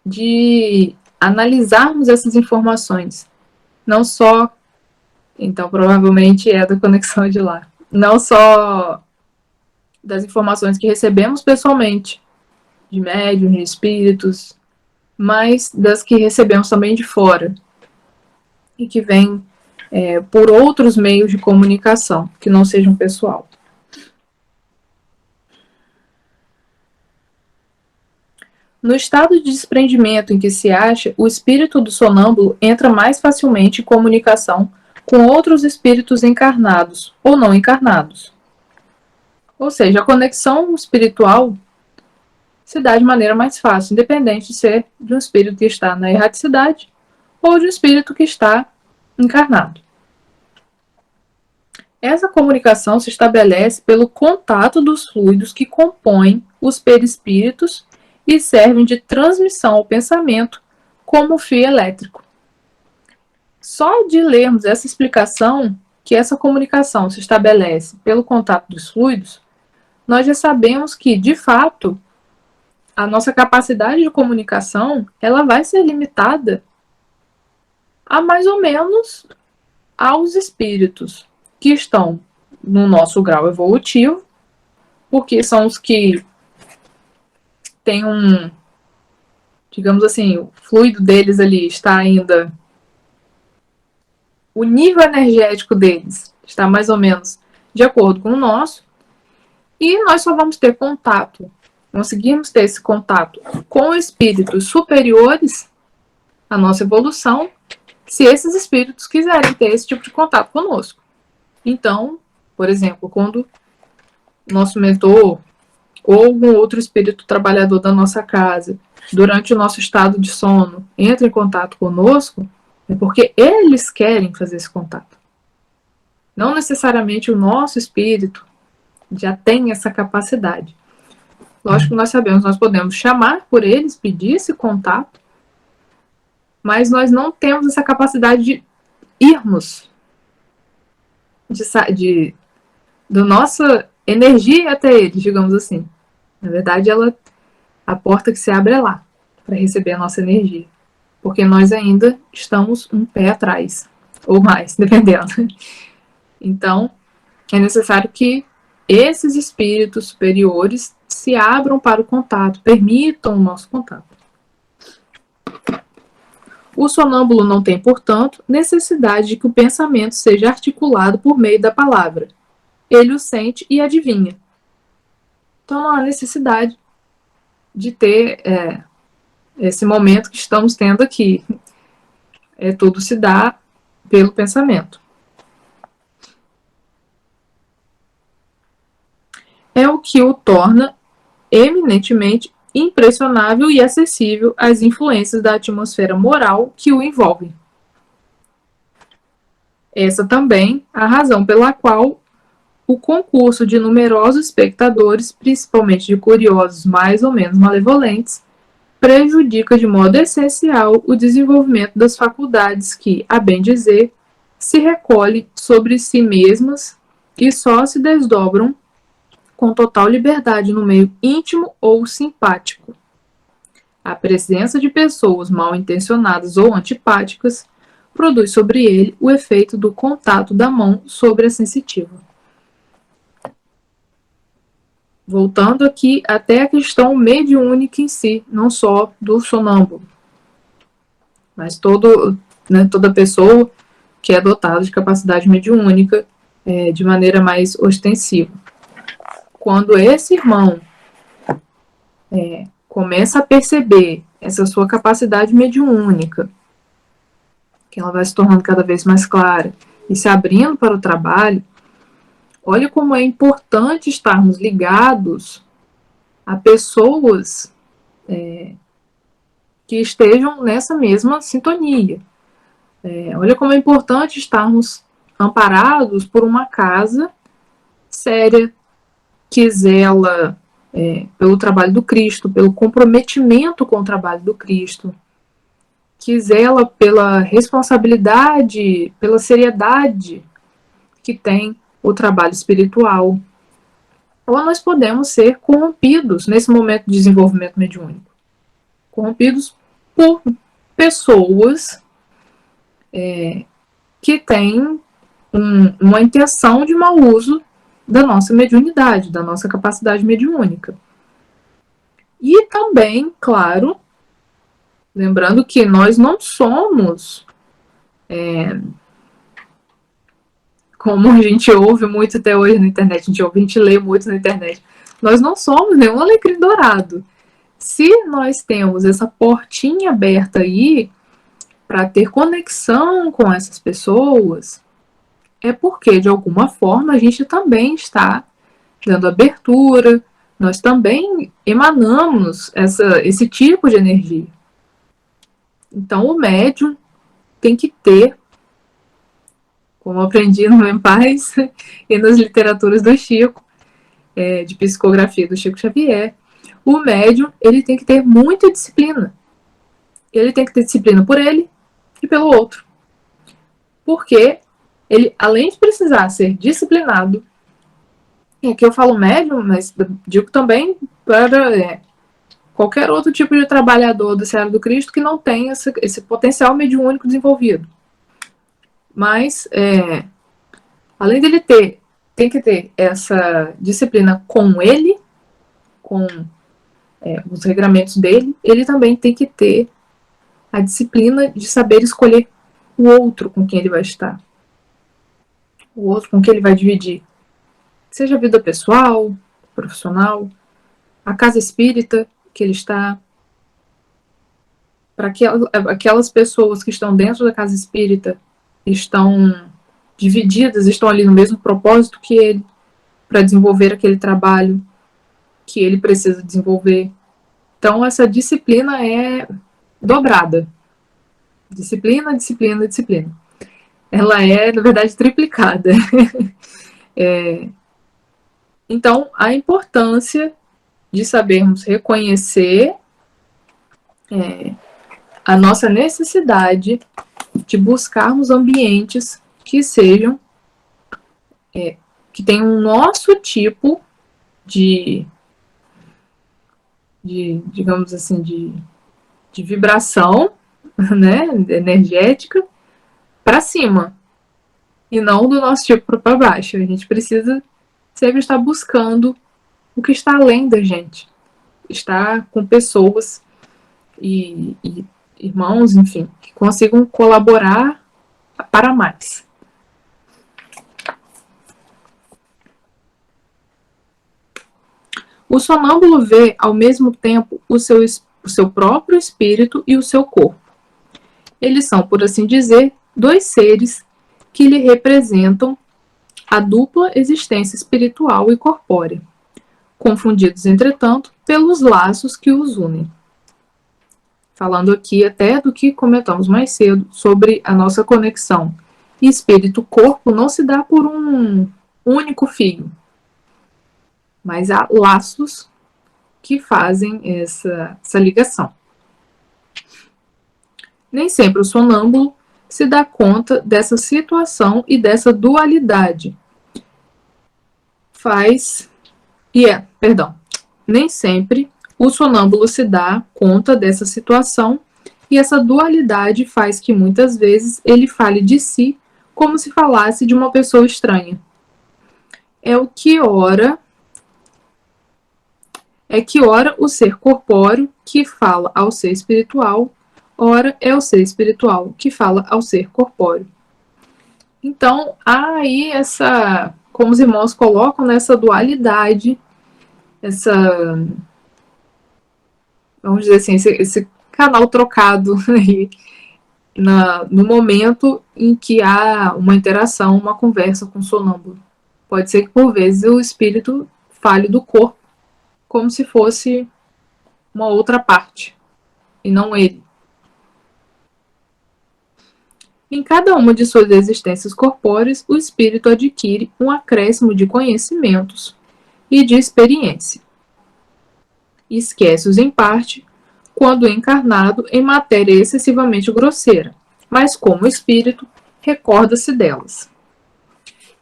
de analisarmos essas informações. Não só, então provavelmente é da conexão de lá. Não só das informações que recebemos pessoalmente, de médiuns, de espíritos, mas das que recebemos também de fora. E que vêm por outros meios de comunicação, que não sejam pessoal. No estado de desprendimento em que se acha, o espírito do sonâmbulo entra mais facilmente em comunicação com outros espíritos encarnados ou não encarnados. Ou seja, a conexão espiritual se dá de maneira mais fácil, independente de ser de um espírito que está na erraticidade ou de um espírito que está encarnado. Essa comunicação se estabelece pelo contato dos fluidos que compõem os perispíritos e servem de transmissão ao pensamento como fio elétrico. Só de lermos essa explicação, que essa comunicação se estabelece pelo contato dos fluidos, nós já sabemos que, de fato, a nossa capacidade de comunicação ela vai ser limitada a mais ou menos aos espíritos que estão no nosso grau evolutivo, porque são os que têm digamos assim, o fluido deles ali está ainda, o nível energético deles está mais ou menos de acordo com o nosso, e nós só vamos ter contato, conseguimos ter esse contato com espíritos superiores à nossa evolução, se esses espíritos quiserem ter esse tipo de contato conosco. Então, por exemplo, quando nosso mentor ou algum outro espírito trabalhador da nossa casa, durante o nosso estado de sono, entra em contato conosco, é porque eles querem fazer esse contato. Não necessariamente o nosso espírito já tem essa capacidade. Lógico que nós sabemos, nós podemos chamar por eles, pedir esse contato, mas nós não temos essa capacidade de irmos, da nossa energia até eles, digamos assim. Na verdade, a porta que se abre é lá, para receber a nossa energia. Porque nós ainda estamos um pé atrás. ou mais, dependendo. Então, é necessário que esses espíritos superiores se abram para o contato, permitam o nosso contato. O sonâmbulo não tem, portanto, necessidade de que o pensamento seja articulado por meio da palavra. Ele o sente e adivinha. Então, não há necessidade de ter esse momento que estamos tendo aqui. Tudo se dá pelo pensamento. É o que o torna eminentemente impressionável e acessível às influências da atmosfera moral que o envolvem. Essa também a razão pela qual o concurso de numerosos espectadores, principalmente de curiosos mais ou menos malevolentes, prejudica de modo essencial o desenvolvimento das faculdades que, a bem dizer, se recolhem sobre si mesmas e só se desdobram com total liberdade no meio íntimo ou simpático. A presença de pessoas mal intencionadas ou antipáticas produz sobre ele o efeito do contato da mão sobre a sensitiva. Voltando aqui até a questão mediúnica em si, não só do sonâmbulo, mas toda pessoa que é dotada de capacidade mediúnica de maneira mais ostensiva. Quando esse irmão começa a perceber essa sua capacidade mediúnica, que ela vai se tornando cada vez mais clara e se abrindo para o trabalho, olha como é importante estarmos ligados a pessoas que estejam nessa mesma sintonia. Olha como é importante estarmos amparados por uma casa séria, que zela pelo trabalho do Cristo, pelo comprometimento com o trabalho do Cristo, que zela pela responsabilidade, pela seriedade que tem o trabalho espiritual. Ou nós podemos ser corrompidos nesse momento de desenvolvimento mediúnico. Corrompidos por pessoas que têm uma intenção de mau uso da nossa mediunidade, da nossa capacidade mediúnica. E também, claro, lembrando que nós não somos, como a gente ouve muito até hoje na internet, a gente lê muito na internet, nós não somos nenhum alecrim dourado. Se nós temos essa portinha aberta aí para ter conexão com essas pessoas, é porque, de alguma forma, a gente também está dando abertura, nós também emanamos esse tipo de energia. Então, o médium tem que ter, como aprendi no Em Paz e nas literaturas do Chico, de psicografia do Chico Xavier, o médium ele tem que ter muita disciplina. Ele tem que ter disciplina por ele e pelo outro. Porque ele, além de precisar ser disciplinado, e aqui eu falo médium, mas digo também para qualquer outro tipo de trabalhador do Seara do Cristo que não tenha esse potencial mediúnico desenvolvido. Mas, além dele tem que ter essa disciplina com ele, com os regramentos dele, ele também tem que ter a disciplina de saber escolher o outro com quem ele vai estar. O outro com quem ele vai dividir. Seja a vida pessoal, profissional, a casa espírita que ele está. Para aquelas pessoas que estão dentro da casa espírita, estão divididas, estão ali no mesmo propósito que ele, para desenvolver aquele trabalho que ele precisa desenvolver. Então, essa disciplina é dobrada. Disciplina, disciplina, disciplina. Ela é, na verdade, triplicada. Então, a importância de sabermos reconhecer a nossa necessidade de buscarmos ambientes que sejam, que tenham o nosso tipo de digamos assim, de vibração, né, energética, para cima. e não do nosso tipo para baixo. A gente precisa sempre estar buscando o que está além da gente. Estar com pessoas e irmãos, enfim, que consigam colaborar para mais. O sonâmbulo vê ao mesmo tempo o seu próprio espírito e o seu corpo. Eles são, por assim dizer, dois seres que lhe representam a dupla existência espiritual e corpórea, confundidos, entretanto, pelos laços que os unem. Falando aqui até do que comentamos mais cedo sobre a nossa conexão espírito-corpo não se dá por um único fio, mas há laços que fazem essa ligação. Nem sempre o sonâmbulo se dá conta dessa situação e dessa dualidade. Nem sempre o sonâmbulo se dá conta dessa situação e essa dualidade faz que muitas vezes ele fale de si como se falasse de uma pessoa estranha. É que ora o ser corpóreo que fala ao ser espiritual, ora é o ser espiritual que fala ao ser corpóreo. Então, há aí como os irmãos colocam, nessa dualidade, vamos dizer assim, esse canal trocado aí, no momento em que há uma interação, uma conversa com o sonâmbulo. Pode ser que, por vezes, o espírito fale do corpo como se fosse uma outra parte, e não ele. Em cada uma de suas existências corpóreas, o espírito adquire um acréscimo de conhecimentos e de experiência. Esquece-os em parte, quando encarnado em matéria excessivamente grosseira, mas como espírito, recorda-se delas.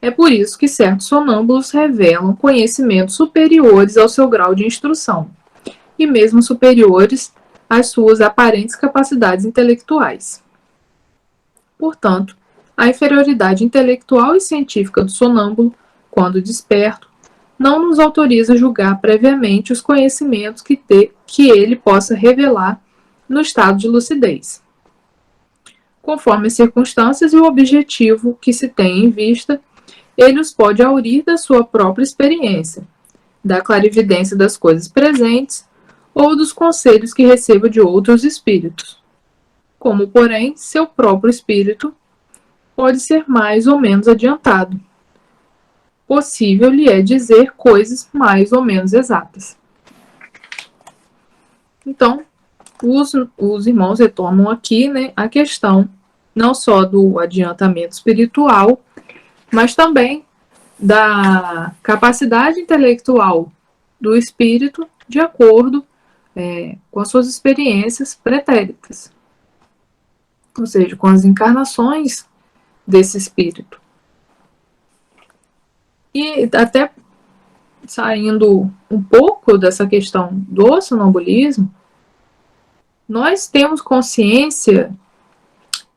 É por isso que certos sonâmbulos revelam conhecimentos superiores ao seu grau de instrução, e mesmo superiores às suas aparentes capacidades intelectuais. Portanto, a inferioridade intelectual e científica do sonâmbulo, quando desperto, não nos autoriza a julgar previamente os conhecimentos que ele possa revelar no estado de lucidez. Conforme as circunstâncias e o objetivo que se tem em vista, ele os pode aurir da sua própria experiência, da clarividência das coisas presentes ou dos conselhos que receba de outros espíritos. Como, porém, seu próprio espírito pode ser mais ou menos adiantado. Possível lhe é dizer coisas mais ou menos exatas. Então, os irmãos retomam aqui, né, a questão não só do adiantamento espiritual, mas também da capacidade intelectual do espírito de acordo com as suas experiências pretéritas, ou seja, com as encarnações desse espírito. E até saindo um pouco dessa questão do sonambulismo, nós temos consciência,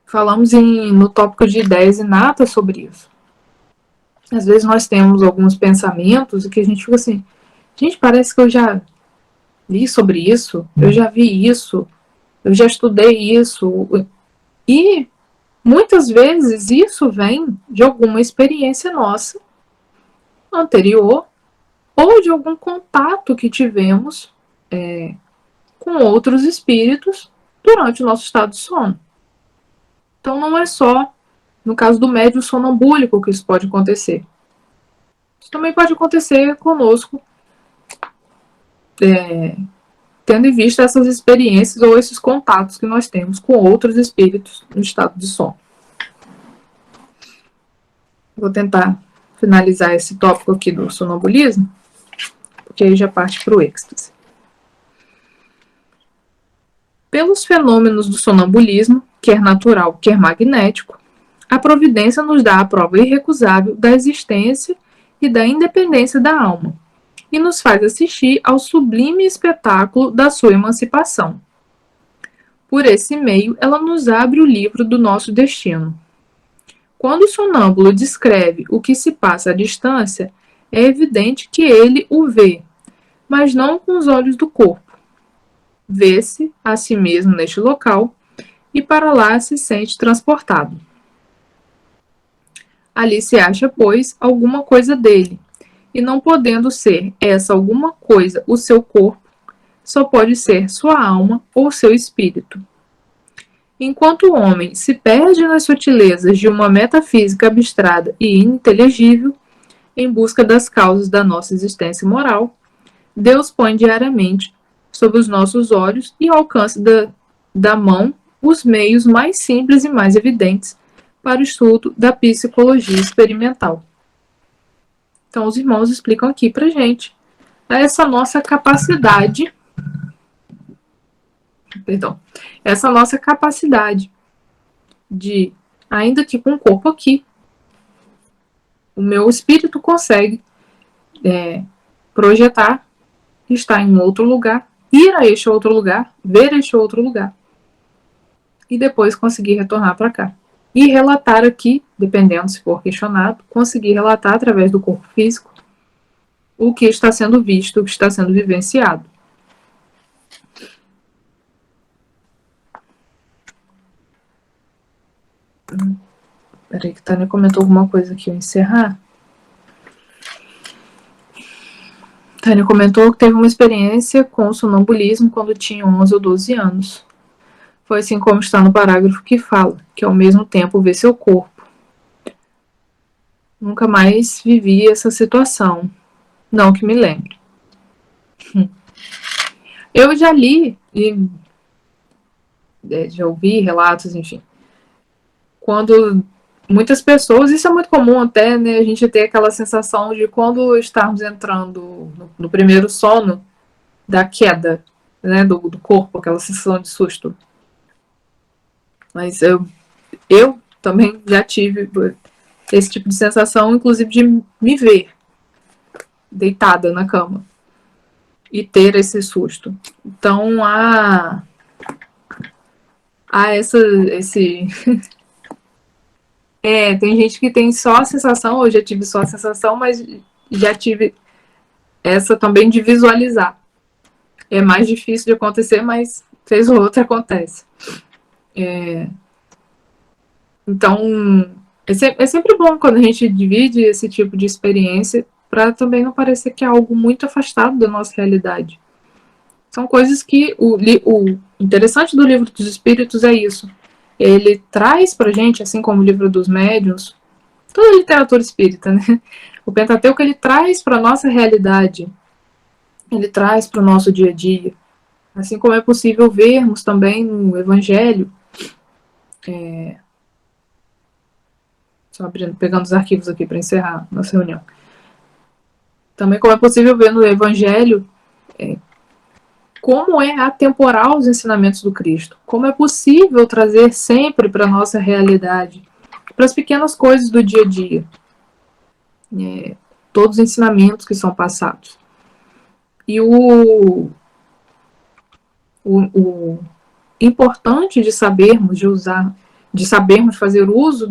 falamos no tópico de ideias inatas sobre isso. Às vezes nós temos alguns pensamentos e que a gente fica assim, gente, parece que eu já li sobre isso, eu já vi isso, eu já estudei isso. E muitas vezes isso vem de alguma experiência nossa anterior ou de algum contato que tivemos com outros espíritos durante o nosso estado de sono. Então não é só no caso do médium sonambúlico que isso pode acontecer. Isso também pode acontecer conosco, tendo em vista essas experiências ou esses contatos que nós temos com outros espíritos no estado de sono. Vou tentar finalizar esse tópico aqui do sonambulismo, porque aí já parte para o êxtase. Pelos fenômenos do sonambulismo, quer natural, quer magnético, a providência nos dá a prova irrecusável da existência e da independência da alma, e nos faz assistir ao sublime espetáculo da sua emancipação. Por esse meio, ela nos abre o livro do nosso destino. Quando o sonâmbulo descreve o que se passa à distância, é evidente que ele o vê, mas não com os olhos do corpo. Vê-se a si mesmo neste local e para lá se sente transportado. Ali se acha, pois, alguma coisa dele, e não podendo ser essa alguma coisa o seu corpo, só pode ser sua alma ou seu espírito. Enquanto o homem se perde nas sutilezas de uma metafísica abstrata e ininteligível, em busca das causas da nossa existência moral, Deus põe diariamente sob os nossos olhos e ao alcance da mão os meios mais simples e mais evidentes para o estudo da psicologia experimental. Então, os irmãos explicam aqui para gente essa nossa capacidade, de, ainda que com o corpo aqui, o meu espírito consegue projetar, estar em outro lugar, ir a este outro lugar, ver este outro lugar, e depois conseguir retornar para cá. E relatar aqui, dependendo se for questionado, conseguir relatar através do corpo físico o que está sendo visto, o que está sendo vivenciado. Peraí que a Tânia comentou alguma coisa aqui, eu encerrar. Tânia comentou que teve uma experiência com sonambulismo quando tinha 11 ou 12 anos. Foi assim como está no parágrafo que fala, que ao mesmo tempo vê seu corpo. Nunca mais vivi essa situação, não que me lembre. Eu já li e já ouvi relatos, enfim. Quando muitas pessoas, isso é muito comum até, né, a gente ter aquela sensação de quando estarmos entrando no primeiro sono, da queda, né, do corpo, aquela sensação de susto. Mas eu também já tive esse tipo de sensação, inclusive de me ver deitada na cama e ter esse susto. Então há esse tem gente que tem só a sensação, eu já tive só a sensação, mas já tive essa também de visualizar. É mais difícil de acontecer, mas fez ou outra acontece. Então, é sempre bom quando a gente divide esse tipo de experiência, para também não parecer que é algo muito afastado da nossa realidade. São coisas que o interessante do Livro dos Espíritos é isso. Ele traz pra gente, assim como o Livro dos Médiuns, toda a literatura espírita, né? O Pentateuco, ele traz para nossa realidade, ele traz para o nosso dia a dia. Assim como é possível vermos também no Evangelho, só abrindo, pegando os arquivos aqui para encerrar nossa reunião. Também como é possível ver no Evangelho como é atemporal os ensinamentos do Cristo, como é possível trazer sempre para a nossa realidade, para as pequenas coisas do dia a dia, todos os ensinamentos que são passados. E o importante de sabermos de sabermos fazer uso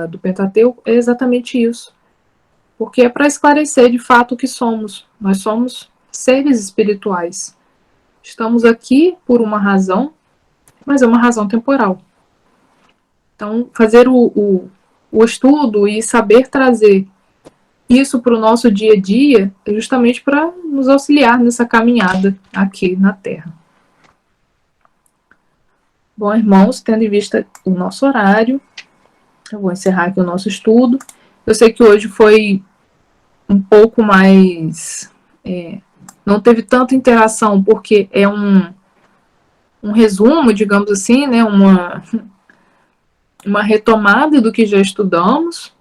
do Pentateuco é exatamente isso, porque é para esclarecer de fato o que somos. Nós somos seres espirituais. Estamos aqui por uma razão, mas é uma razão temporal. Então, fazer o estudo e saber trazer isso para o nosso dia a dia é justamente para nos auxiliar nessa caminhada aqui na Terra. Bom, irmãos, tendo em vista o nosso horário, eu vou encerrar aqui o nosso estudo. Eu sei que hoje foi um pouco mais... não teve tanta interação, porque é um resumo, digamos assim, né, uma retomada do que já estudamos,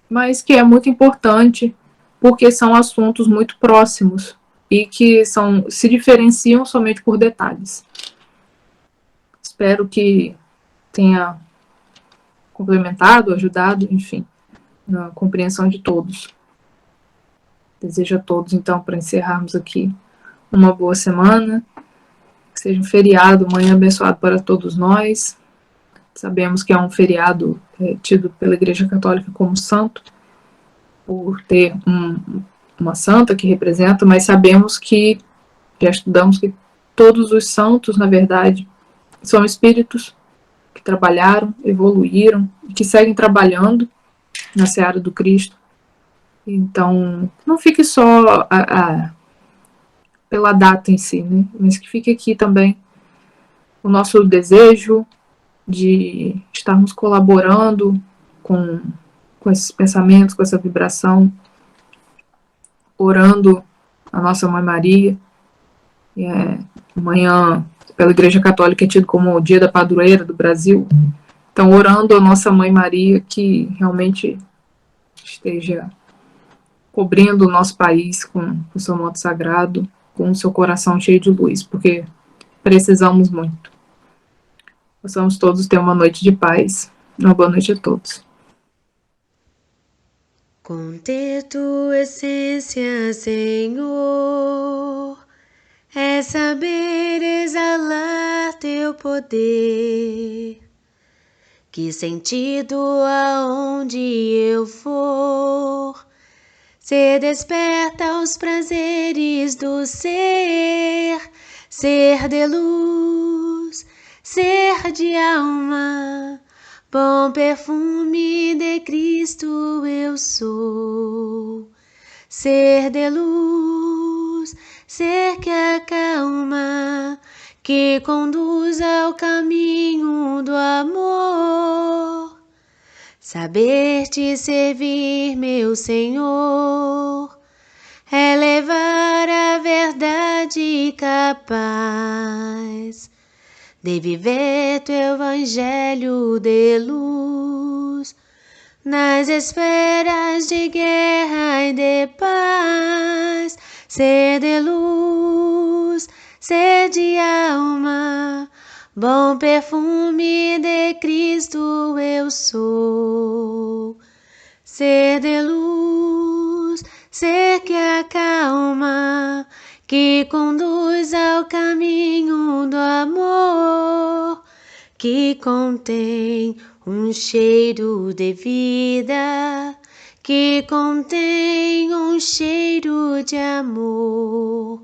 mas que é muito importante, porque são assuntos muito próximos e que se diferenciam somente por detalhes. Espero que tenha complementado, ajudado, enfim, na compreensão de todos. Desejo a todos, então, para encerrarmos aqui, uma boa semana, que seja um feriado, manhã abençoado para todos nós, sabemos que é um feriado tido pela Igreja Católica como santo, por ter uma santa que representa, mas sabemos que, já estudamos que todos os santos, na verdade, são espíritos que trabalharam, evoluíram e que seguem trabalhando na seara do Cristo. Então, não fique só pela data em si, né? Mas que fique aqui também o nosso desejo de estarmos colaborando com esses pensamentos, com essa vibração, orando a nossa Mãe Maria. Amanhã, pela Igreja Católica, é tido como o Dia da Padroeira do Brasil. Então, orando a nossa Mãe Maria, que realmente esteja cobrindo o nosso país com o seu manto sagrado, com o seu coração cheio de luz, porque precisamos muito. Possamos todos ter uma noite de paz. Uma boa noite a todos. Conter tua essência, Senhor, é saber exalar teu poder. Que sentido aonde eu for, ser desperta aos prazeres do ser de luz, ser de alma, bom perfume de Cristo eu sou. Ser de luz, ser que acalma, que conduz ao caminho do amor. Saber te servir, meu Senhor, é levar a verdade capaz de viver teu evangelho de luz, nas esferas de guerra e de paz. Ser de luz, ser de alma, bom perfume de Cristo eu sou. Ser de luz, ser que acalma, que conduz ao caminho do amor, que contém um cheiro de vida, que contém um cheiro de amor.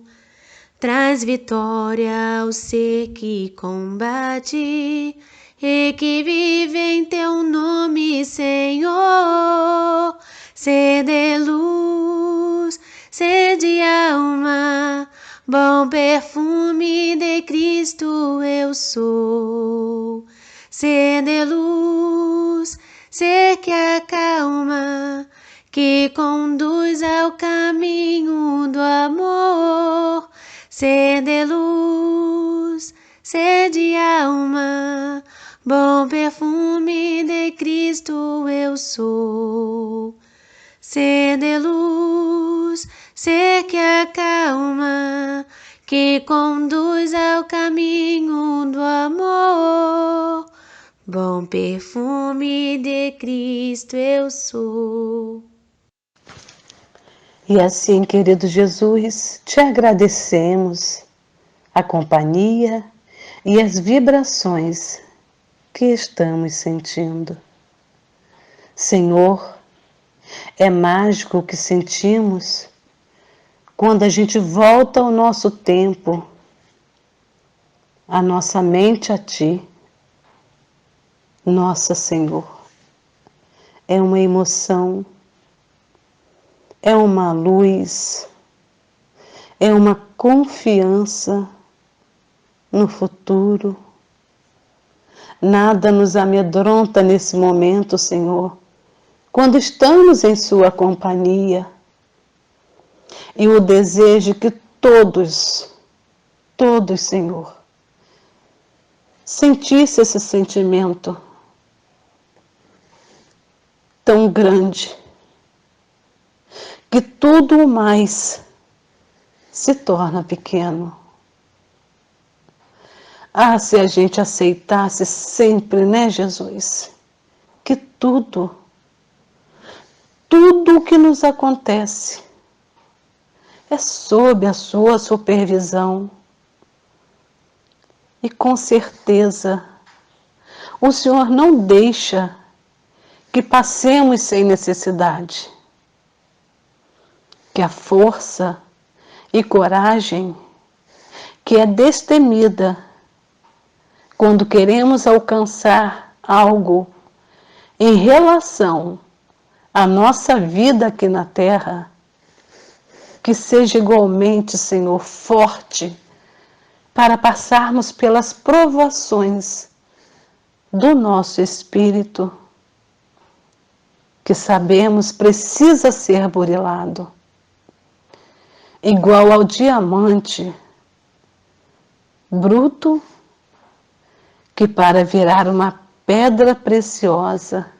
Traz vitória ao ser que combate e que vive em teu nome, Senhor. Ser de luz, ser de alma, bom perfume de Cristo eu sou. Ser de luz, ser que acalma, que conduz ao caminho do amor. Ser de luz, ser de alma, bom perfume de Cristo eu sou. Ser de luz, ser que acalma, que conduz ao caminho do amor. Bom perfume de Cristo eu sou. E assim, querido Jesus, te agradecemos a companhia e as vibrações que estamos sentindo. Senhor, é mágico o que sentimos quando a gente volta ao nosso tempo, a nossa mente a Ti. Nossa, Senhor, é uma emoção, é uma luz, é uma confiança no futuro. Nada nos amedronta nesse momento, Senhor, quando estamos em Sua companhia. E o desejo que todos, Senhor, sentisse esse sentimento tão grande, que tudo mais se torna pequeno. Ah, se a gente aceitasse sempre, né, Jesus, que tudo o que nos acontece é sob a Sua supervisão. E com certeza, O Senhor não deixa que passemos sem necessidade. Que a força e coragem que é destemida quando queremos alcançar algo em relação à nossa vida aqui na Terra, que seja igualmente, Senhor, forte para passarmos pelas provações do nosso espírito, que sabemos precisa ser burilado, igual ao diamante bruto, que para virar uma pedra preciosa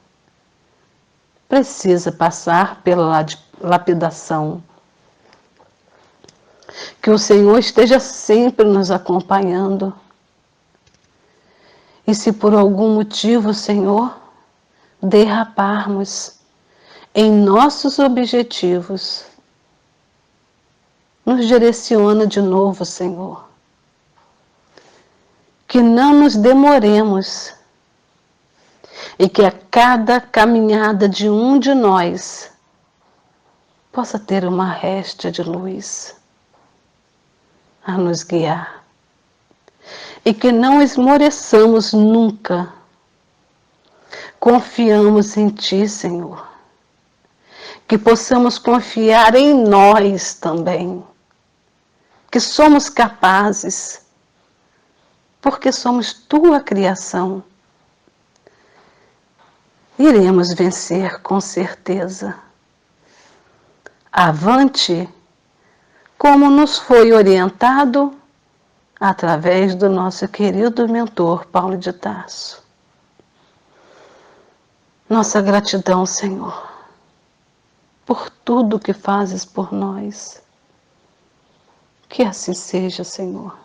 precisa passar pela lapidação. Que o Senhor esteja sempre nos acompanhando. E se por algum motivo, Senhor, derraparmos em nossos objetivos, nos direciona de novo, Senhor. Que não nos demoremos e que a cada caminhada de um de nós possa ter uma réstia de luz a nos guiar. E que não esmoreçamos nunca. Confiamos em Ti, Senhor. Que possamos confiar em nós também. Que somos capazes, porque somos Tua criação. Iremos vencer com certeza. Avante, como nos foi orientado através do nosso querido mentor Paulo de Tarso. Nossa gratidão, Senhor, por tudo que fazes por nós. Que assim seja, Senhor.